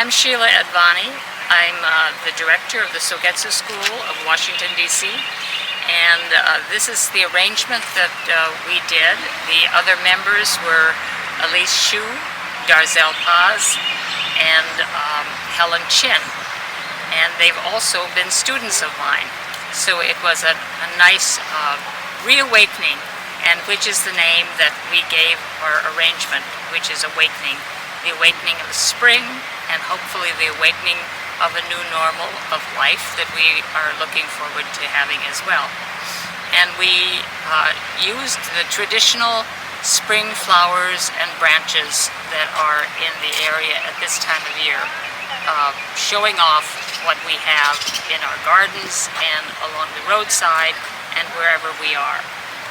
I'm Sheila Advani. I'm the director of the Sogetsu School of Washington, D.C. And this is the arrangement that we did. The other members were Elise Shu, Darzell Paz, and Helen Chin. And they've also been students of mine. So it was a nice reawakening, and which is the name that we gave our arrangement, which is Awakening. The awakening of spring, and hopefully the awakening of a new normal of life that we are looking forward to having as well. And we used the traditional spring flowers and branches that are in the area at this time of year, showing off what we have in our gardens and along the roadside and wherever we are.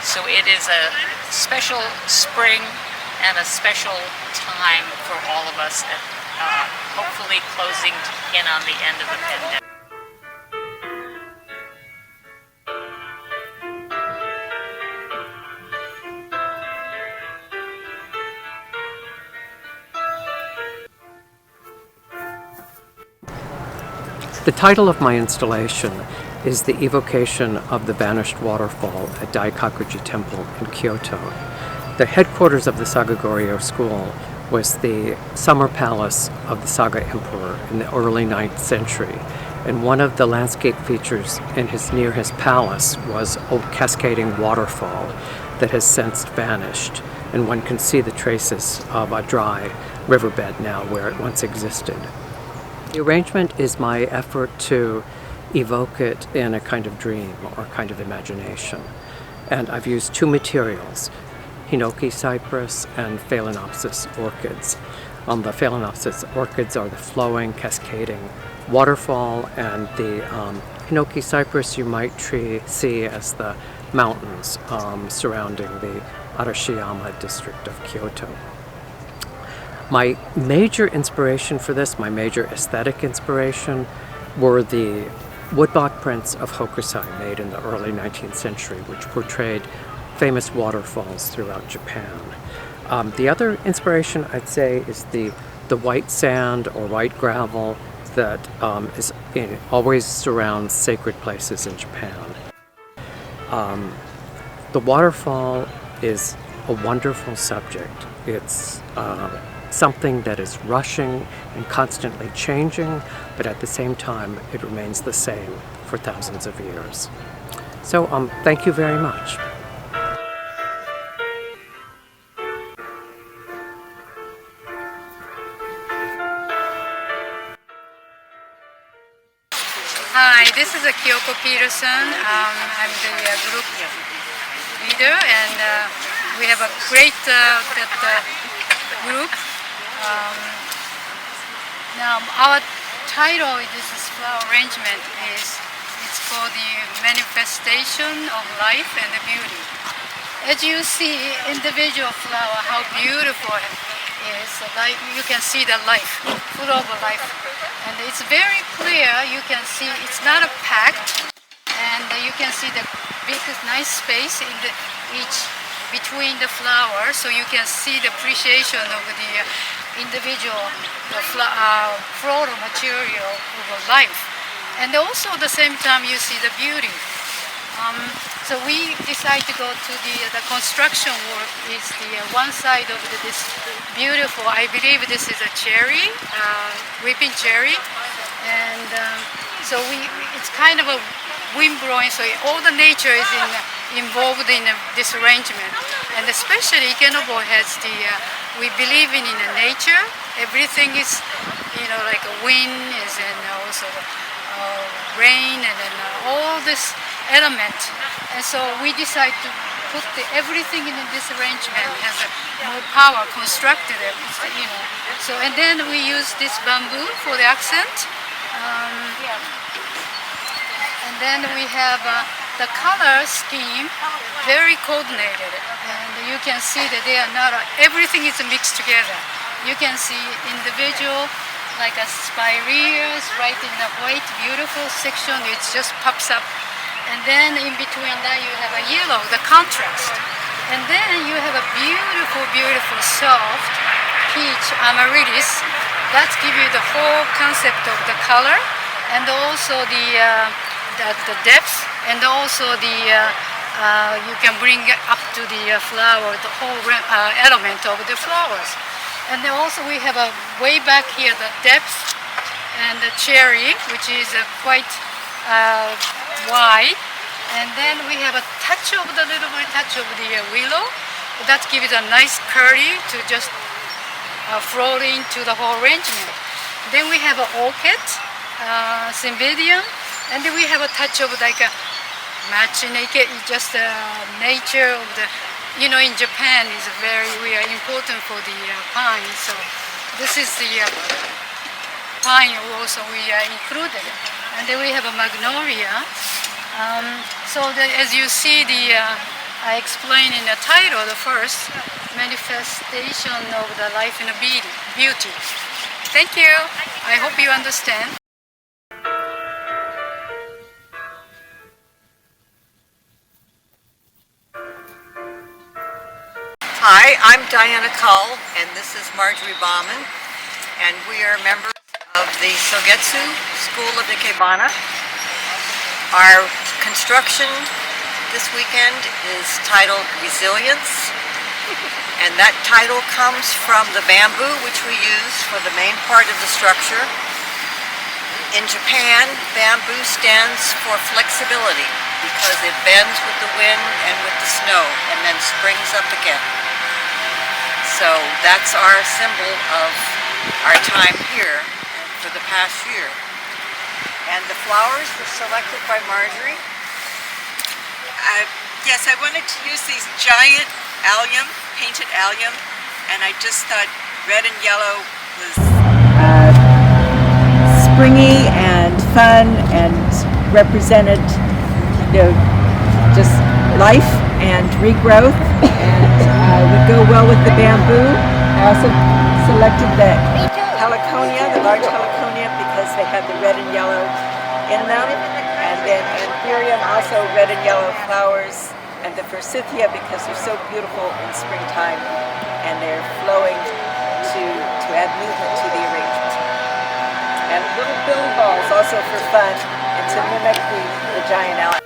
So it is a special spring and a special time for all of us, at, hopefully closing in on the end of the pandemic. The title of my installation is the evocation of the vanished waterfall at Daikakuji Temple in Kyoto. The headquarters of the Saga Goryo School was the summer palace of the Saga Emperor in the early 9th century, and one of the landscape features near his palace was a cascading waterfall that has since vanished, and one can see the traces of a dry riverbed now where it once existed. The arrangement is my effort to evoke it in a kind of dream or kind of imagination, and I've used two materials: Hinoki cypress and Phalaenopsis orchids. The Phalaenopsis orchids are the flowing, cascading waterfall, and the Hinoki cypress you might see as the mountains surrounding the Arashiyama district of Kyoto. My major inspiration for this, my major aesthetic inspiration, were the woodblock prints of Hokusai made in the early 19th century, which portrayed famous waterfalls throughout Japan. The other inspiration, I'd say, is the white sand or white gravel that always surrounds sacred places in Japan. The waterfall is a wonderful subject. It's something that is rushing and constantly changing, but at the same time it remains the same for thousands of years. So thank you very much. Hi, this is Kyoko Peterson. I'm the group leader, and we have a great group. Now, our title of this flower arrangement it's called the Manifestation of Life and the Beauty. As you see, individual flower, how beautiful it is. Like you can see the life, full of life. And it's very clear, you can see it's not a packed, and you can see the big nice space in between the flowers, so you can see the appreciation of the individual floral material of life. And also at the same time you see the beauty. So we decided to go to the construction work. Is the one side of this beautiful, I believe this is a cherry, weeping cherry, and so it's kind of a wind blowing, so all the nature is involved in this arrangement. And especially Ikenobo has we believe in the nature. Everything is, like a wind is, and also rain, and then all this element. And so we decided to put everything in this arrangement has more power, constructed it, So, and then we use this bamboo for the accent. And then we have the color scheme very coordinated, and you can see that they are not everything is mixed together. You can see individual, like a spireas right in the white beautiful section, it just pops up, and then in between that you have a yellow, the contrast, and then you have a beautiful soft peach amaryllis That gives you the whole concept of the color and also the depth, and also you can bring up to the flower the whole element of the flowers. And then also we have a way back here the depth and the cherry, which is quite wide. And then we have a touch of the little bit touch of the willow. That gives it a nice curly to just float into the whole arrangement. Then we have an orchid, cymbidium, and then we have a touch of like a matching naked, just the nature of the, in Japan is very important for the pine. So this is the pine also we included. And then we have a magnolia. As you see, I explained in the title, the first manifestation of the life and beauty. Thank you. I hope you understand. Hi, I'm Diana Cull, and this is Marjorie Bauman, and we are members of the Sogetsu School of Ikebana. Our construction this weekend is titled Resilience, and that title comes from the bamboo which we use for the main part of the structure. In Japan, bamboo stands for flexibility because it bends with the wind and with the snow and then springs up again. So that's our symbol of our time here for the past year. And the flowers were selected by Marjorie. Yes, I wanted to use these giant allium, painted allium, and I just thought red and yellow was springy and fun and represented, just life and regrowth, and would go well with the bamboo. I also selected the heliconia, the large heliconia, because they have the red and yellow in them, and then anthurium, also red and yellow flowers, and the forsythia because they're so beautiful in springtime and they're flowing to add movement to the arrangement. And little billy balls also for fun and to mimic the giant allium.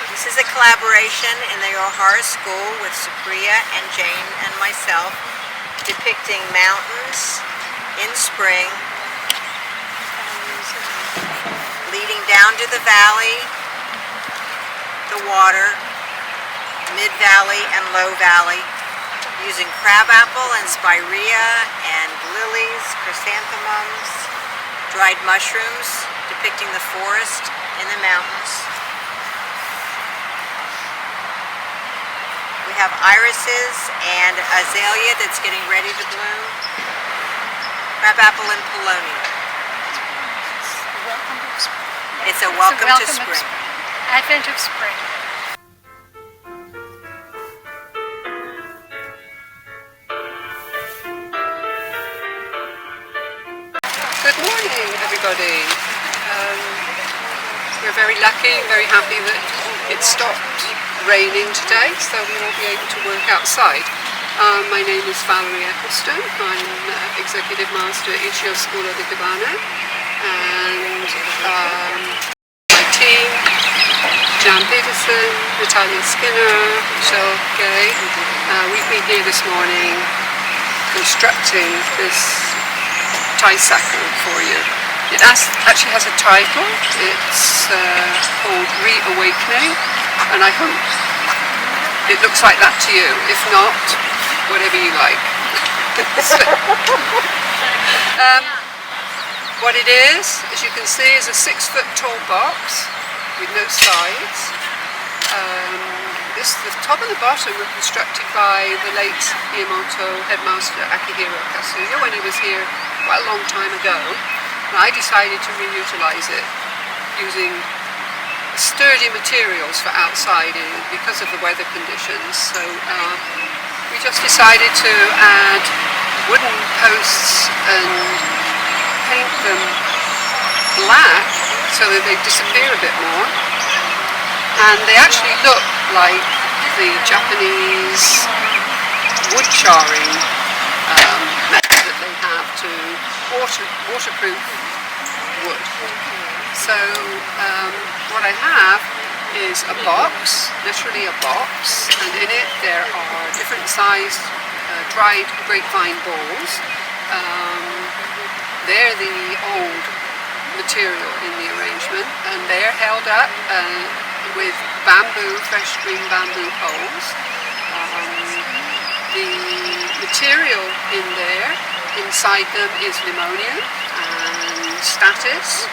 This is a collaboration in the O'Hara School with Supriya and Jane and myself, depicting mountains in spring, leading down to the valley, the water, mid-valley and low valley, using crabapple and spirea and lilies, chrysanthemums, dried mushrooms, depicting the forest in the mountains. We have irises and azalea that's getting ready to bloom, crabapple and polony. It's a welcome to spring. Advent of spring. Good morning, everybody. We're very lucky, very happy that it stopped raining today, so we will be able to work outside. My name is Valerie Eccleston. I'm Executive Master at Ichio School of Ikebana, and my team, Jan Peterson, Natalia Skinner, Michelle Gay, we've been here this morning constructing this Taisaku for you. It actually has a title. It's called Reawakening, and I hope it looks like that to you. If not, whatever you like. What it is, as you can see, is a 6-foot tall box with no sides. The top and the bottom were constructed by the late Miyamoto headmaster Akihiro Kasuya when he was here quite a long time ago. And I decided to reutilize it using sturdy materials for outside because of the weather conditions. So we just decided to add wooden posts and paint them black so that they disappear a bit more, and they actually look like the Japanese wood charring method that they have to waterproof wood. So what I have is a box, literally a box, and in it there are different sized dried grapevine balls. They're the old material in the arrangement, and they're held up with bamboo, fresh green bamboo poles. The material in there, inside them, is limoneum and statice.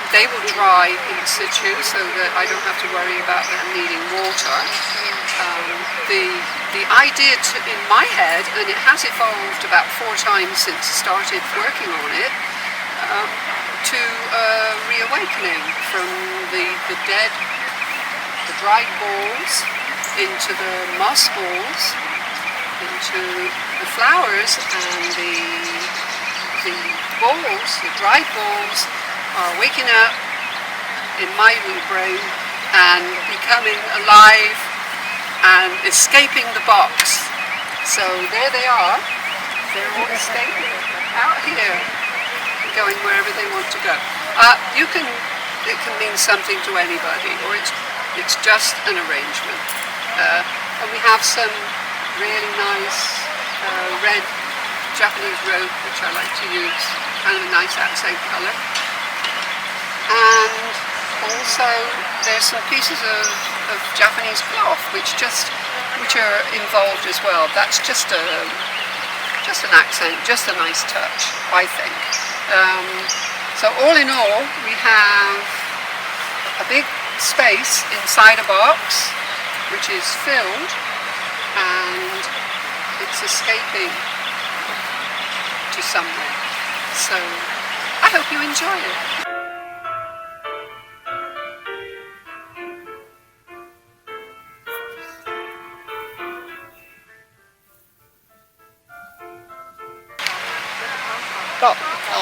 They will dry in situ so that I don't have to worry about them needing water. The idea in my head, and it has evolved about 4 times since I started working on it, to reawakening from the dead, the dried balls, into the moss balls, into the flowers, and the balls, the dried balls, are waking up in my little brain and becoming alive and escaping the box. So there they are. They're all escaping out here, going wherever they want to go. It can mean something to anybody, or it's just an arrangement. And we have some really nice red Japanese rope, which I like to use, kind of a nice accent colour. And also there's some pieces of Japanese cloth which are involved as well. That's just an accent, just a nice touch, I think. So all in all, we have a big space inside a box which is filled, and it's escaping to somewhere. So I hope you enjoy it.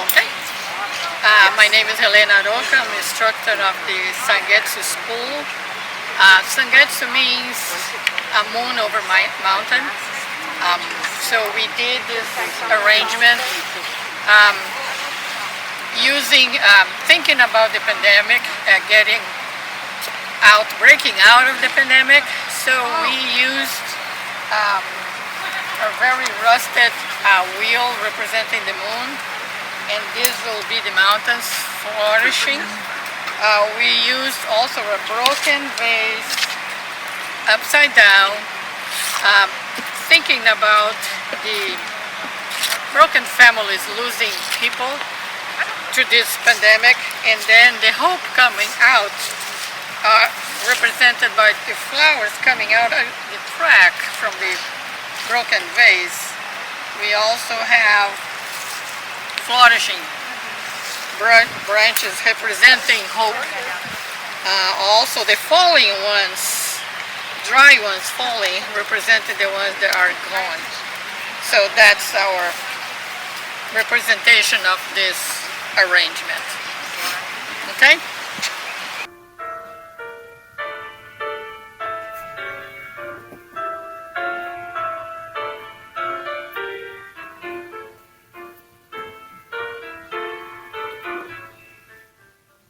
Okay. My name is Helena Roca. I'm instructor of the Sangetsu School. Sangetsu means a moon over my mountain. So we did this arrangement thinking about the pandemic, breaking out of the pandemic. So we used a very rusted wheel representing the moon, and this will be the mountains flourishing. We used also a broken vase upside down, thinking about the broken families losing people to this pandemic, and then the hope coming out, represented by the flowers coming out of the crack from the broken vase. We also have flourishing branches representing hope. Also the falling ones, dry ones falling, representing the ones that are gone. So that's our representation of this arrangement. Okay?